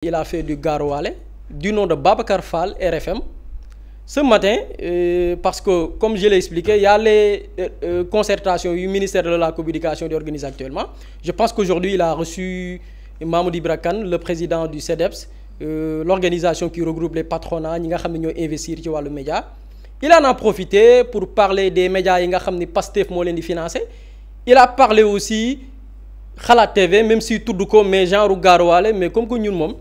il a fait du Gaaruwaale du nom de Babacar Fall RFM ce matin parce que comme je l'ai expliqué il y a les concertations yu ministère de la communication di organise actuellement je pense qu'aujourd'hui il a reçu Mamadou Ibra Kane le président du CEDEPS l'organisation qui regroupe les patronats ñi nga xam ne ñooy investir ci wàllu média il en a profité pour parler des médias yi nga xam ni Pastef moo leen di financer il a parlé aussi Xalaat TV même si tudd ko mais genre Gaaruwaale mais comme que ñun moom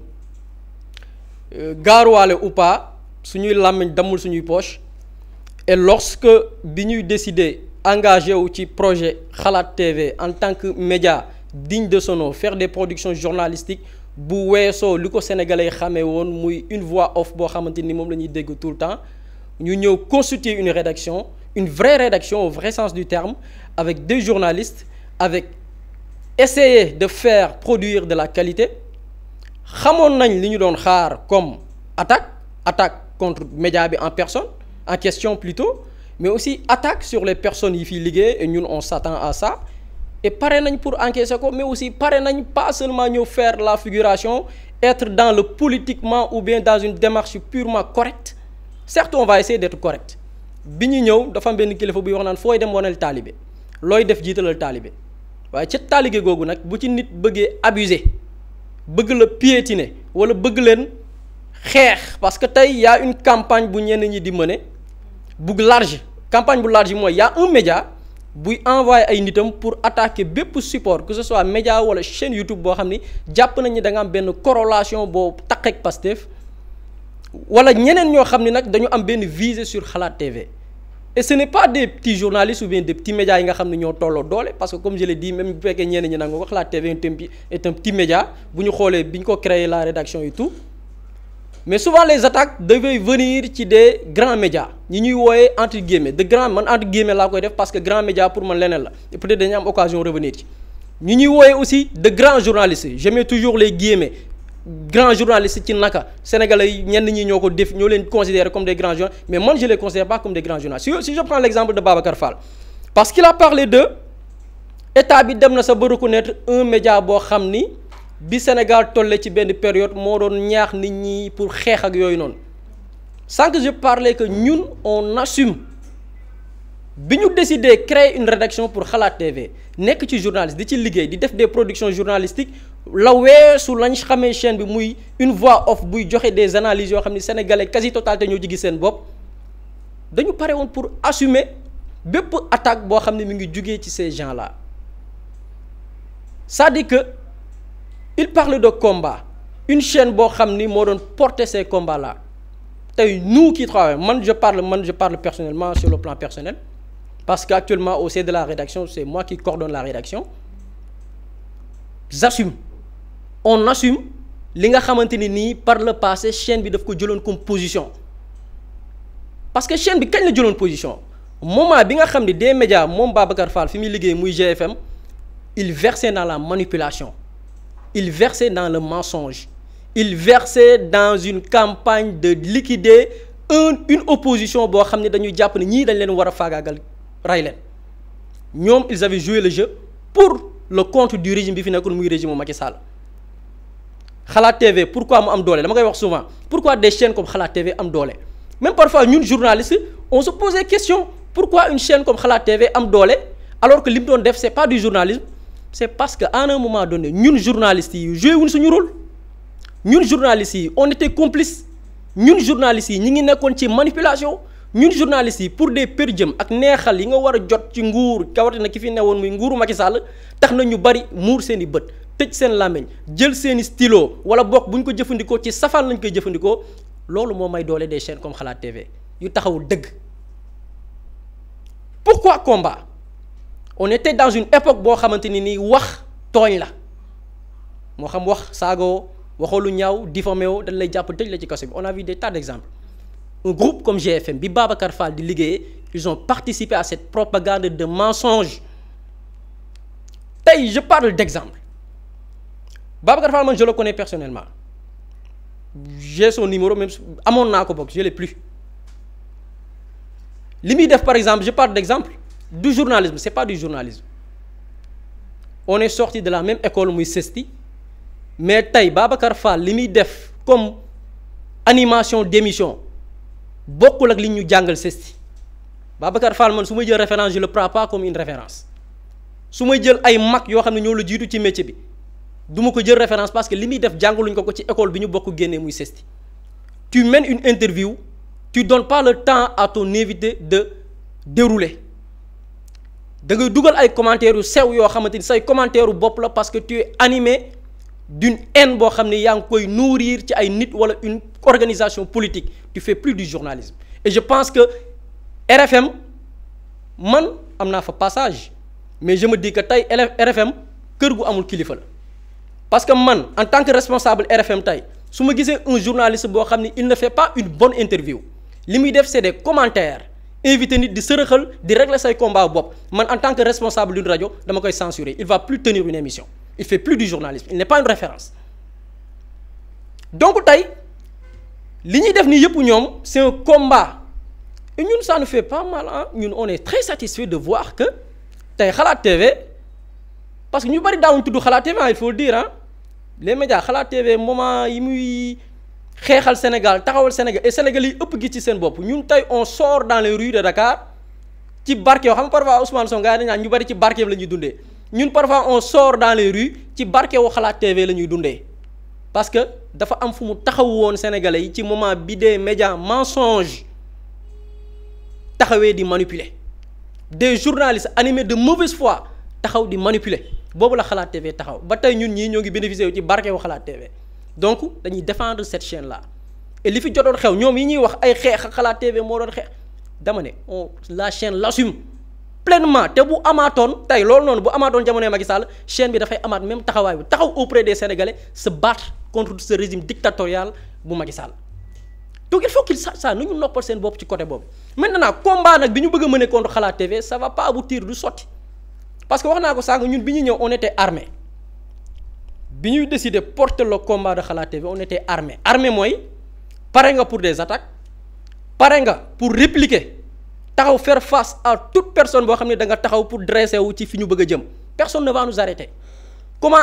Gaaruwaale ou pas suñuy làmmiñ dammul suñuy poche et lorsque bi ñuy décider engagé wu ci projet Xalaat TV en tant que média digne de son nom faire des productions journalistiques bu weesoo li ko sénégalais xamee woon muy une voix off boo xamante ni moom la ñuy dégg tout le temps ñu ñëw constituer une rédaction une vraie rédaction au vrai sens du terme avec des journalistes avec essayer de faire produire de la qualité xamoon nañ li ñu doon xaar comme attaque contre média bi en personne en question plutôt mais aussi attaque sur les personnes yi fiy liggéey et ñun on s'attend à ça et pare nañ pour encaisser ko mais aussi pare nañ pas seulement ñëw faire la figuration être dans le politiquement ou bien dans une démarche purement correcte certes on va essayer d'être correct bi ñu ñëw dafa am benn kilifa buy wax naan fooy dem wanal taalibe looy def jiitalal taalibe waaye ca taalibe googu nag bu ci nit bëggee abuser bëgg la piétiner wala bëgg leen xeex parce que tey y a une campagne bu ñenn ñi di mener bu large campagne bu large mooy y a un média buy envoyé ay nitam pour attaquer bépp support que ce soit média wala chaîne YouTube boo xam ni jàpp nañ ni da nga am benn corrélation boo taqeek Pastef wala ñeneen ñoo xam ni nag dañu am benn visée sur Xalaat TV et ce n'est pas des petits journalistes ou bien des petits médias yi nga xam ne ñoo tolloo doole parce que comme je l'ai dit même bu fekkee ñeneen ñi nangu ko Xalaat TV est un petit média bu ñu xoolee bi ñu ko créé la rédaction et tout mais souvent les attaques devaient venir ci des grands médias ñi ñuy wooyee entre guillemets de grands man entre guillemets laa koy def parce que grand média pour man leneen la et peut-être dañu am occasion revenir ci ñi ñuy wooyee aussi de grands journalistes je mets toujours les guillemets grands journalistes ci naka sénégalais yi ñenn ñi ñoo ko def ñoo leen considérer comme des grands journalistes mais man je les considère pas comme des grands journalistes si je prends l'exemple de Babacar Fall parce qu'il a parlé de état bi dem na sa ba reconnaître un média boo xam ni bi Sénégal tolle ci benn période moo doon ñaax nit ñi pour xeex ak yooyu noonu sans que je parlais que ñun on assume bi ñu décidé créer une rédaction pour Xalaat TV nekk ci journaliste di ci liggéey di def des productions journalistiques la weesu lañ xamee chaîne bi muy une voix off buy joxe des analyses yoo xam ni sénégalais quasi totalité ñoo ci gis seen bopp dañu pare woon pour assumer bépp attaque boo xam ne mi ngi jugee ci ces gens là c'est-à-dire que il parle de combat une chaîne boo xam ni moo doon porter ces combats là tey nous qui travaillons man je parle personnellement sur le plan personnel parce qu'actuellement au sein de la rédaction c'est moi qui coordonne la rédaction j'assume on assume li nga xamante ni nii par le passé chaîne bi daf ko jëloon comme position parce que chaîne bi kañ la jëloon position moment bi nga xam ni des médias moom Babacar Fall fi muy liggéey muy GFM il versait dans la manipulation il versait dans le mensonge il versait dans une campagne de liquider une opposition boo xam ne dañuy jàpp ne ñii dañ leen war a faagaagal ray leen ñoom ils avaient joué le jeu pour le compte du régime bi fi nekkoon muy régime Macky Sall Xalaat TV pourquoi mu am doole dama koy wax souvent pourquoi des chaînes comme Xalaat TV am doole même parfois ñun journalistes on se pose des questions pourquoi une chaîne comme Xalaat TV am doole alors que li mu doon def c'est pas du journalisme c'est parce que à un moment donné ñun journalistes yi joué wuñ suñu rôle ñun journalistes yi on était complices ñun journalistes yi ñi ngi nekkoon ci manipulation ñun journalistes yi pour des per diem ak neexal yi nga war a jot ci nguur kawatina ki fi newoon muy nguuru Macky Sall tax na ñu bari muur seen i bët tëj seen làmmiñ jël seen i stylo wala bokk bu ñu ko jëfandikoo ci safaan lañ koy jëfandikoo loolu moo may doole des chaînes comme Xalaat TV yu taxawul dëgg. Pourquoi combat? On était dans une époque boo xamante ni nii wax tooñ la moo xam wax saagoo waxoo lu ñaaw diffamé woo dañ lay jàpp tëj la ci kaso bi on a vu des tas d'exemples. Un groupe comme GFM bi Babacar Fall di liggéeyee ils ont participé à cette propagande de mensonges tey je parle d'exemple Babacar Fall man je le connais personnellement j'ai son numéro même amoon naa ko bokk je l'ai plus li muy def par exemple je parle d'exemple du journalisme c'est pas du journalisme on est sorti de la même école muy CESTI mais tey Babacar Fall li muy def comme animation d'émission bokkul ak li ñu jàngal CESTI Babacar Fall man su may jël référence je le prends pas comme une référence su may jël ay mag yoo xam ne ñoo la jiitu ci métier bi du ma ko jël référence parce que li muy def jàngaluñ ko ci école bi ñu bokk génnee muy CESTI. Tu mènes une interview, tu donnes pas le temps à ton invité de dérouler da ngay dugal ay commentaires yu sew yoo xamante ni say commentaires yu bopp la parce que tu es animé d'une haine boo xam ne yaa ngi koy nourrir ci ay nit wala une organisation politique. Tu fais plus du journalisme et je pense que RFM man am naa fa passage mais je me dis que tey RFM kër gu amul kilifa la parce que man en tant que responsable RFM tey su ma gisee un journaliste boo xam ne il ne fait pas une bonne interview li muy def c'est des commentaires invité nit di sërëxal di régler say combat bopp man en tant que responsable d'une rajo dama koy censurer il va plus tenir une émission il fait plus du journalisme il n'est pas une référence donc tey li ñuy def nii yëpp ñoom c'est un combat et ñun ça nous fait pas mal ah ñun on est très satisfait de voir que tey Xalaat TV parce que ñu bari daawuñ tudd Xalaat TV il faut le dire ah les médias Xalaat TV moment yi muy xeexal Sénégal taxawal Sénégal et Sénégal yi ëpp gis ci seen bopp ñun tey on sort dans les rues de Dakar ci barke yoo xam nga parfois Ousmane Sonko gars yi dañu naan ñu bari ci barkeem la ñuy dundee ñun parfois on sort dans les rues ci barke wu Xalaat TV la ñuy dundee parce que dafa am fu mu taxaw woon Sénégalais yi ci moment bi des médias mensonges taxawee di manipuler des journalistes animés de mauvaise foi taxaw di manipuler boobu la Xalaat TV taxaw ba tey ñun ñii ñoo ngi bénéficier wu ci barke wu Xalaat TV donc dañuy défendre cette chaîne là et li fi jotoon xew ñoom yi ñuy wax ay xeex ak Xalaat TV moo doon xeex dama ne la chaîne l'assume pleinement te bu amaatoon tey loolu noonu bu amaatoon jamonoy Macky Sall chaîne bi dafay amaat même taxawaay bi taxaw auprès des Sénégalais se battre contre ce régime dictatorial bu Macky Sall donc il faut qu'il sache ça nu ñu noppal seen bopp ci côté boobu maintenant combat nag bi ñu bëgg a mener contre Xalaat TV ça va pas aboutir du sotti parce que wax naa ko sànq ñun bi ñu ñëw on était armé bi ñuy décider porter le combat de Xalaat TV on était armé mooy pare nga pour des attaques pare nga pour répliquer taxaw faire face à toute personne boo xam ne da nga taxaw pour dresser wu ci fi ñu bëgg a jëm personne ne va nous arrêter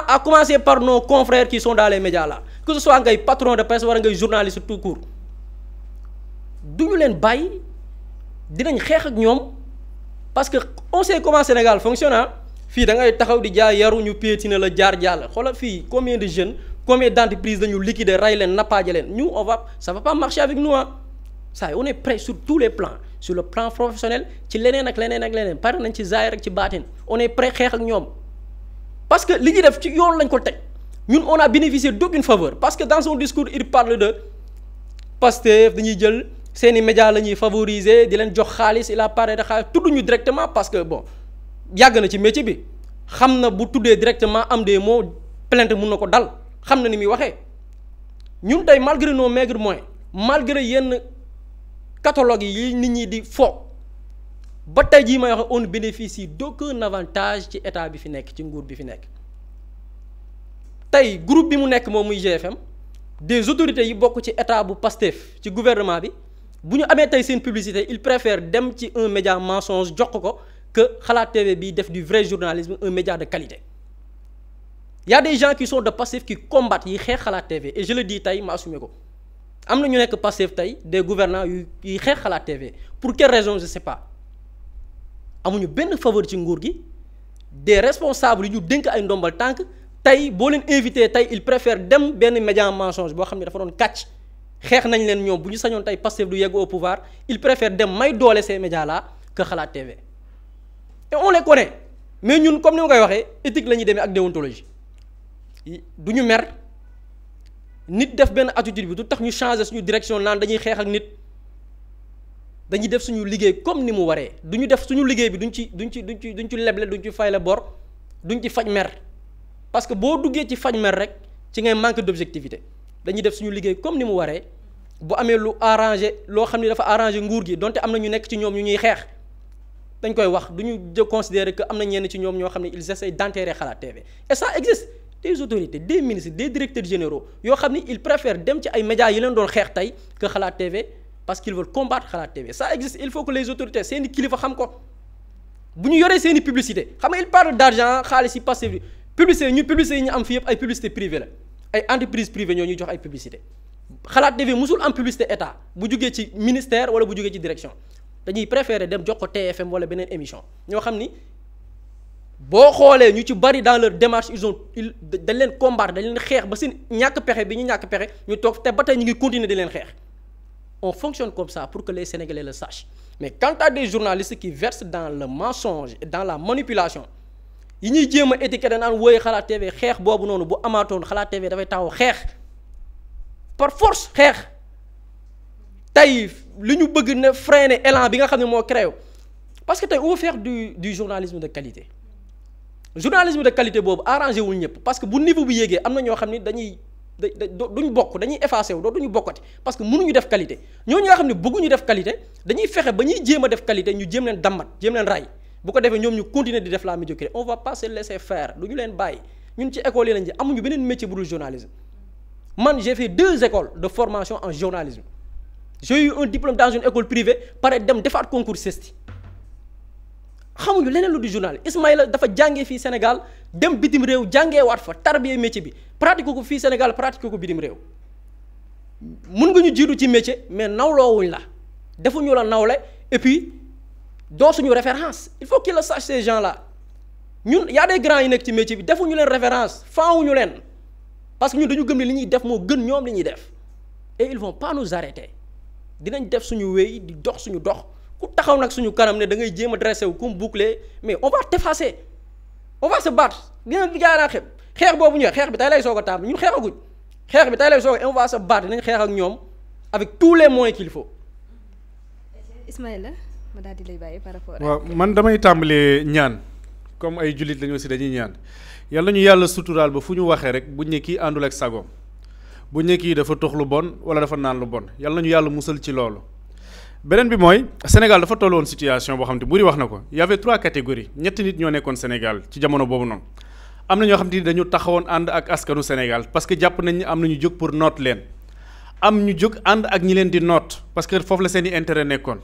à commencer par nos confrères qui sont dans les médias là que ce soit ngay patron de presse wala ngay journaliste tout court du ñu leen bàyyi dinañ xeex ak ñoom parce que on sait comment Sénégal fonctionne fii da ngay taxaw di jaay yaru ñu piétiner la jaar jàll xoolal fii combien de jeunes combien d'entreprises dañu liquider ray leen nappaaje leen ñu ça va pas marcher avec nous ça on est prêt sur tous les plans sur le plan professionnel ci leneen ak leneen pare nañ ci zaahir ak ci baatin on est prêt xeex ak ñoom parce que li ñuy def ci yoon lañ ko teg ñun on a bénéficié d'aucune faveur parce que dans son discours il parle de Pastef dañuy jël seeni médias la ñuy favoriser di leen jox xaalis il a parlé de xaalis tudduñu directement parce que bon yàgg na ci métier bi xam na bu tuddee directement am des mots plainte mun na ko dal xam na ni muy waxee ñun tey malgré nos maigres moyens malgré yenn catalogue yi nit ñi di foog ba tey jii may wax on bénéficie d'aucun avantage ci état bi fi nekk ci nguur bi fi nekk tey groupe bi mu nekk moom muy GFM des autorités yi bokk ci état bu Pastef ci gouvernement bi bu ñu amee tey seen publicité ils préfèrent dem ci un média mensonge jox ko que Xalaat TV bi def du vrai journalisme un média de qualité y a des gens qui sont de Pastef qui combattent yi xeex Xalaat TV et je le dis tey ma assumé ko am na ñu nekk Pastef tey des gouvernants yuy xeex Xalaat TV pour quelle raison je sais pas amuñu benn faveur ci nguur gi des responsables yu ñu dénk ay ndombal tànk tey boo leen invité tey ils préfèrent dem benn média mensonge boo xam ne dafa doon kàcc xeex nañ leen ñoom bu ñu sañoon tey Pastef du yegg au pouvoir ils préfèrent dem may doole ces médias là que Xalaat TV et on les connaît mais ñun comme ni ma koy waxee éthique la ñuy demee ak déontologie du ñu mer nit def benn attitude bi du tax ñu changer suñu direction naan dañuy xeex ak nit dañuy def suñu liggéey comme ni mu waree du ñu def suñu liggéey bi duñ ci leble duñ ci fayle bor duñ ci faj mer parce que boo duggee ci faj mer rek ci ngay manque d'objectivité dañuy def suñu liggéey comme ni mu waree bu amee lu arrangé loo xam ne dafa arrangé nguur gi donte am na ñu nekk ci ñoom ñu ñuy xeex dañ koy wax du ñu considérer que am na ñenn ci ñoom ñoo xam ne ils essaient d'enterrer Xalaat TV et ça existe des autorités des ministres des directeurs généraux yoo xam ne ils préfèrent dem ci ay médias yi leen doon xeex tey que Xalaat TV parce qu'ils veulent combattre Xalaat TV ça existe il faut que les autorités seeni kilifa xam ko bu ñu yoree seeni publicité xam nga il parle d'argent xaalis yi passé publicité yi ñu am fii yëpp ay publicité privée la ay entreprise privée ñoo ñuy jox ay publicité xalaat TV musul am publicité état bu jugee ci ministère wala bu jugee ci direction dañuy préférer dem jox ko TFM wala beneen émission ñoo xam ni boo xoolee ñu ci bari dans leur démarche dañ leen combattre dañ leen xeex ba seen ñàkk pexe bi ñu ñàkk pexe ñu toog te ba tey ñu ngi continuer di leen xeex on fonctionne comme ça pour que les Sénégalais le sachent mais quant à des journalistes qui versent dans le mensonge et dans la manipulation yi ñuy jéem a étiqueté naan wooye Xalaat TV xeex boobu noonu bu amaatoon Xalaat TV dafay taxaw xeex par force xeex tey li ñu bëgg ne freiner élan bi nga xam ne moo créé parce que tey on veut faire du journalisme de qualité journalisme de qualité boobu arrangé wul ñëpp parce que bu niveau bi yéegee am na ñoo xam ni duñ bokk dañuy effacé wu dootuñu bokkati parce que mënuñu def qualité ñooñu nga xam ne bëgguñu def qualité dañuy fexe ba ñuy jéem a def qualité ñu jéem leen dammat jéem leen ray bu ko defee ñoom ñu continuer di def la médiocrité on va pas se laisser faire du ñu leen bàyyi ñun ci école yi lañ ji amuñu beneen métier bu dul journalisme man j'ai fait 2 écoles de formation en journalisme j'ai eu un diplôme dans une école privée pare dem defaat concours CESTI xamuñu leneen lu du journal Ismaïla dafa jàngee fii Sénégal dem bitim réew jàngee waat fa tarbiyee métier bi pratique ko fii Sénégal pratique ko bitim réew mun nga ñu jiitu ci métier mais nawloowuñ la defuñu la nawle et puis doo suñu référence il faut qu'il le sache ces gens là ñun y a des grands yi nekk ci métier bi defuñu leen référence faawuñu leen parce que ñun dañu gëm ne li ñuy def moo gën ñoom li ñuy def et ils vont pas nous arrêter dinañ def suñu wéy di dox suñu dox ku taxaw nag suñu kanam ne da ngay jéem a dressé wu comme boucler mais on va t'effacer on va se battre dina jaanaa xeex boobu ñëwee xeex bi tey lay soog a tàmbali ñun xeexaguñ xeex bi tey lay soog a on va se battre dinañ xeex ak ñoom avec tous les moyens qu'il faut. Ismaïla ma daal di lay bàyyi par rapport ak. waaw man damay tàmbalee ñaan comme ay jullit lañu aussi dañuy ñaan yàlla ñu yàlla suturaal ba fu ñu waxee rek buñ ne kii àndul ak sagoom buñ ne kii dafa tox lu bon wala dafa naan lu bon yàlla nañu yàlla musal ci loolu. beneen bi mooy Sénégal dafa toll woon situation boo xam te buri wax na ko y avait 3 catégories ñetti nit ñoo nekkoon Sénégal ci jamono boobu noonu am na ñoo xam te ni dañu taxawoon ànd ak askanu Sénégal parce que jàpp nañ ni am na ñu jóg pour noot leen am ñu jóg ànd ak ñi leen di noot parce que foofu la seen i intérêt nekkoon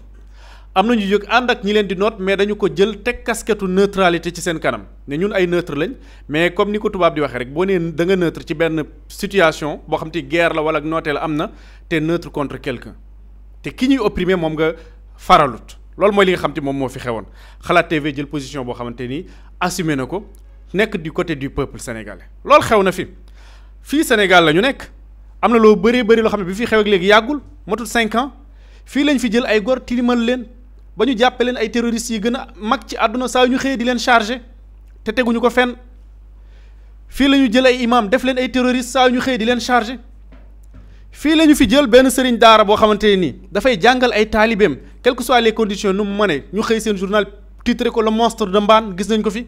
am na ñu jóg ànd ak ñi leen di noot mais dañu ko jël teg casquette neutralité ci seen kanam ne ñun ay neutre lañ mais comme ni ko tubaab di waxee rek boo nee da nga neutre ci benn situation boo xam te guerre la wala nooteel am na te neutre contre quelqu'un te ki ñuy opprimer moom nga faralut loolu mooy li nga xam te moom moo fi xewoon Xalaat TV jël position boo xamante ni assumé na ko nekk du côté du peuple sénégalais loolu xew na fii Sénégal la ñu nekk am na loo bëree bëri loo xam ne bi fi xew ak léegi yàggul matul 5 ans fii lañ fi jël ay góor tilimal leen ba ñu jàppe leen ay terroristes yi gën a mag ci àdduna saa yu ñu xëyee di leen chargé te teguñu ko fenn fii la ñu jël ay imam def leen ay terroristes saa yu ñu xëyee di leen chargé fii la ñu fi jël benn sëriñ daara boo xamante ne nii dafay jàngal ay taalibeem quelles que soient les conditions nu mu mënee ñu xëy seen journal titré ko le monstre de Mbane gis nañ ko fi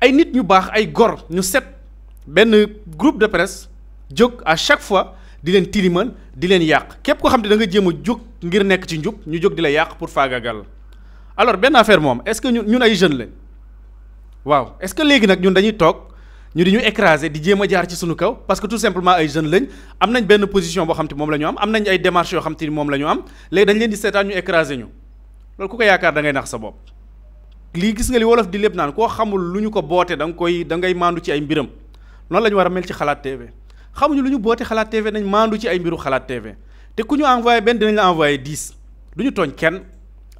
ay nit ñu baax ay gor ñu set benn groupe de presse jóg à chaque fois di leen tilimal di leen yàq képp koo xam ne da nga jéem a jóg ngir nekk ci njub ñu jóg di la yàq pour faagagal alors benn affaire moom est-ce que ñun ay jeunes lañ waaw est-ce que léegi nag ñun dañuy toog ñu di ñu écraser di jéem a jaar ci suñu kaw parce que tout simplement ay jeunes lañ am nañ benn position boo xam te moom la ñu am nañ ay démarches yoo xam te ni moom la ñu am léegi dañ leen di seetaan ñu écraser ñu loolu ku ko yaakaar da ngay nax sa bopp. lii gis nga li wolof di lépp naan koo xamul lu ñu ko boote da ngay maandu ci ay mbiram noonu la ñu war a mel ci Xalaat TV xamuñu lu ñu boote Xalaat TV nañ maandu ci ay mbiru Xalaat TV te ku ñu envoyé benn dinañ la envoyé 10 du ñu tooñ kenn.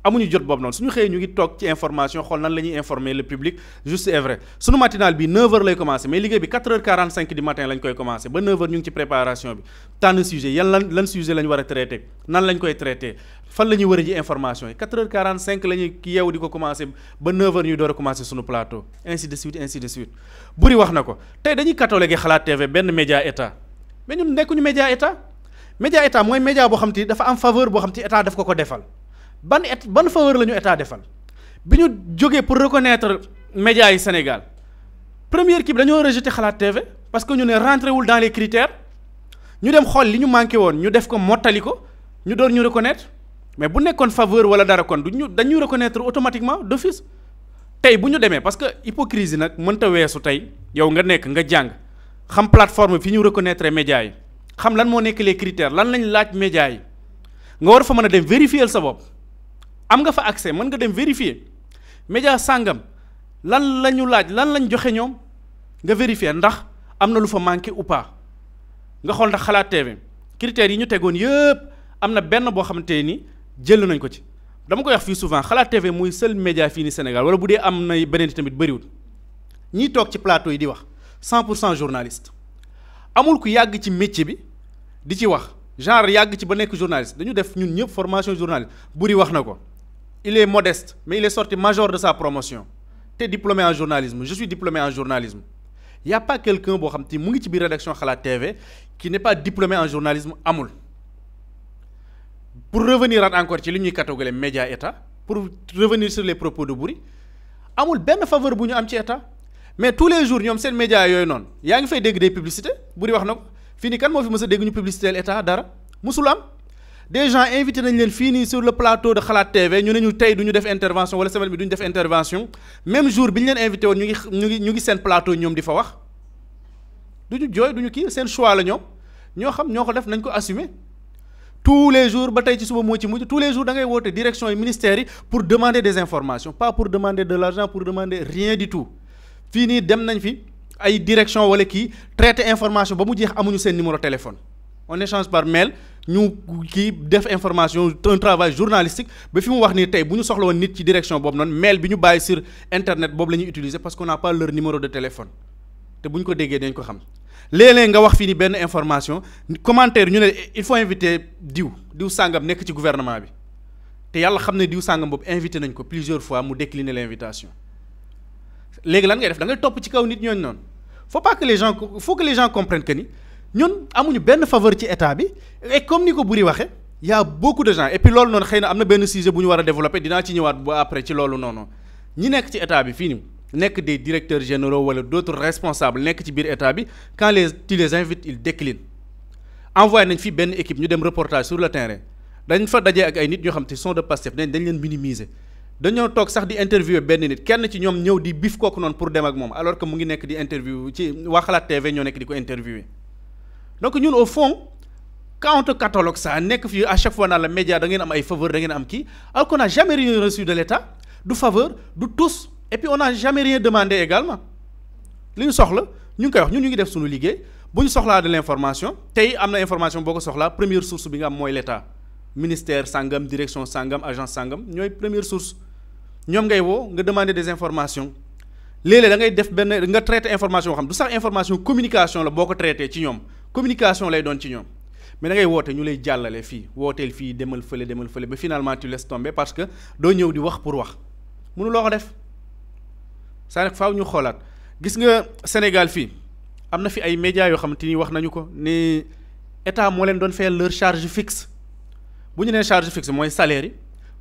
amuñu jot boobu noonu suñu xëyee ñu ngi toog ci information xool nan la ñuy informer le public juste et vrai suñu matinal bi 9h lay commencé mais liggéey bi 4h45 du matin lañ koy commencé ba 9h ñu ngi ci préparation bi tànn sujet yan lan sujet la ñu war a traité nan lañ koy traité fan la ñuy war a ji information yi 4h45 la ñuy yeewu di ko commencé ba 9h ñuy door a commencé suñu plateau ainsi de suite buri wax na ko tey dañuy cataloguer Xalaat TV benn média état mais ñun nekkuñu média état mooy média boo xam te dafa am faveur boo xam te état daf ko defal ban faveur la ñu état defal bi ñu jógee pour reconnaître médias yi Sénégal première kii bi dañoo rejeté Xalaat TV parce que ñu ne rentré wul dans les critères ñu dem xool li ñu manqué woon ñu def ko mottali ko ñu doon ñu reconnaître mais bu nekkoon faveur wala dara kon dañuy reconnaître automatiquement d'office tey bu ñu demee parce que hypocrisie nag mënta weesu tey yow nga nekk nga jàng xam plateforme fi ñu reconnaître médias yi xam lan moo nekk les critères lan lañ laaj médias yi nga war fa mën a dem vérifier sa bopp. am nga fa accès mën nga dem vérifier média sàngam lan la ñu laaj lan lañ joxe ñoom nga vérifier ndax am na lu fa manqué ou pas nga xool ndax Xalaat TV critères yi ñu tegoon yëpp am na benn boo xamante ni jël nañ ko ci. dama koy wax fii souvent Xalaat TV muy seul média fii ni Sénégal wala bu dee am na beneen tamit bëriwul ñiy toog ci plateau yi di wax 100% journaliste amul ku yàgg ci métier bi di ci wax genre yàgg ci ba nekk journaliste dañu def ñun ñëpp formation journaliste Buri wax na ko il est modeste mais il est sorti major de sa promotion te diplômé en journalisme je suis diplômé en journalisme y a pas quelqu'un boo xam te mu ngi ci biir rédaction Xalaat TV qui n'est pas diplômé en journalisme amul. Pour revenir encore ci li ñuy catégorie média état pour revenir sur les propos de Buri amul benn faveur bu ñu am ci état mais tous les jours ñoom seen média yooyu noonu yaa ngi fay dégg des publicités Buri wax na ko fii nii kan moo fi mës a dégg ñu publicité l'état dara musul am des gens invité nañ leen fii nii sur le plateau de Xalaat TV ñu ne ñu tey du ñu def intervention wala semaine bi du ñu def intervention même jour bi ñu leen invité woon ñu ngi seen plateau ñoom di fa wax du ñu jooy du ñu kii seen choix la ñoom ñoo xam ñoo ko def nañ ko assumer. tous les jours ba tey ci suba moo ci mujj tous les jours da ngay woote direction yi ministères yi pour demander des informations pas pour demander de l'argent pour demander rien du tout fii nii dem nañ fi ay direction wala kii traiter information ba mu jeex amuñu seen numéro téléphone on échange par mail ñu kii def information un travail journalistique ba fi mu wax nii tey bu ñu soxla woon nit ci direction boobu noonu mail bi ñu bàyyi sur internet boobu la ñuy utiliser parce qu'on n'a pas leur numéro de téléphone te bu ñu ko déggee dañ ko xam. léeg-léeg nga wax fii ni benn information commentaire ñu ne il faut inviter diw sàngam nekk ci gouvernement bi te yàlla xam ne diw sàngam boobu invité nañ ko plusieurs fois mu décliner l'invitation léegi lan ngay def da ngay topp ci kaw nit ñooñu noonu faut que les gens comprennent que ni ñun amuñu benn faveur ci état bi et comme ni ko Buri waxee y a beaucoup de gens et puis loolu noonu xëy na am na benn sujet bu ñu war a développer dinaa ci ñëwaat ba après ci loolu noonu ñi nekk ci état bi fii nii. nekk des directeurs généraux wala d'autres responsables nekk ci biir état bi quand tu les invites ils déclinent envoyé nañ fi benn équipe ñu dem reportage sur le terrain dañ fa dajee ak ay nit ñoo xam te sont de Pastef dañ leen minimiser dañoo toog sax di interviewer benn nit kenn ci ñoom ñëw di bif kooku noonu pour dem ak moom alors que mu ngi nekk di interview ci waa Xalaat TV ñoo nekk di ko interviewer donc ñun au fond quand on te catalogue ça nekk fii à chaque fois dans le média da ngeen am ay faveur da ngeen am kii alors qu'on n'a jamais rien reçu de l'État du faveur du tous. Et puis on n'a jamais rien demandé également li ñu soxla ñu ngi koy wax ñun ñu ngi def suñu liggéey bu ñu soxlaa de l'information tey am na information boo ko soxlaa première source bi nga am mooy l'État ministère sangam direction sangam agence sangam ñooy première source ñoom ngay woo nga demander des informations léeg-léeg da ngay def benn nga traiter information boo xam du sax information communication la boo ko traité ci ñoom communication lay doon ci ñoom mais da ngay woote ñu lay jàllale fii wooteel fii demal fële ba finalement tu laisses tomber parce que doo ñëw di wax pour wax mënuloo ko def. saa nag faaw ñu xoolaat gis nga Sénégal fii am na fi ay médias yoo xamante ni wax nañu ko ni état moo leen doon fayal leur charge fixe bu ñu nee charge fixe mooy salaire yi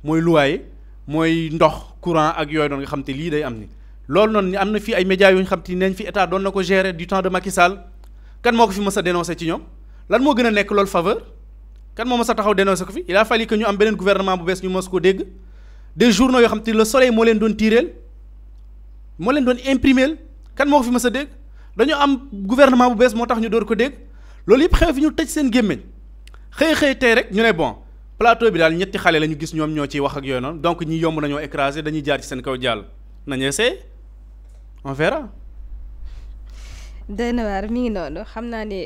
mooy loyer mooy ndox courant ak yooyu doon nga xam te lii day am ni loolu noonu am na fi ay médias yoo xam te neñ fi état doon na ko gérer du temps de Macky Sall kan moo ko fi mës a dénoncer ci ñoom lan moo gën a nekk loolu faveur kan moo mës a taxaw dénoncer ko fi il a fallu que ñu am beneen gouvernement bu bees ñu mës ko dégg des journaux yoo xam te le soleil moo leen doon tiireel moo leen doon imprimer kan moo ko fi mës a dégg dañoo am gouvernement bu bees moo tax ñu door ko dégg loolu yëpp xew fi ñu tëj seen gémmiñ xëy tey rek ñu ne bon plateau bi daal ñetti xale la ñu gis ñoom ñoo ciy wax ak yooyu noonu donc ñi yomb nañoo écraser dañuy jaar ci seen kaw jàll nañu essayer on verra. doy na waar mi ngi noonu xam naa ne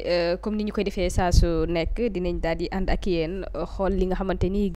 comme ni ñu koy defee saa su nekk dinañ daal di ànd ak yéen xool li nga xamante ni.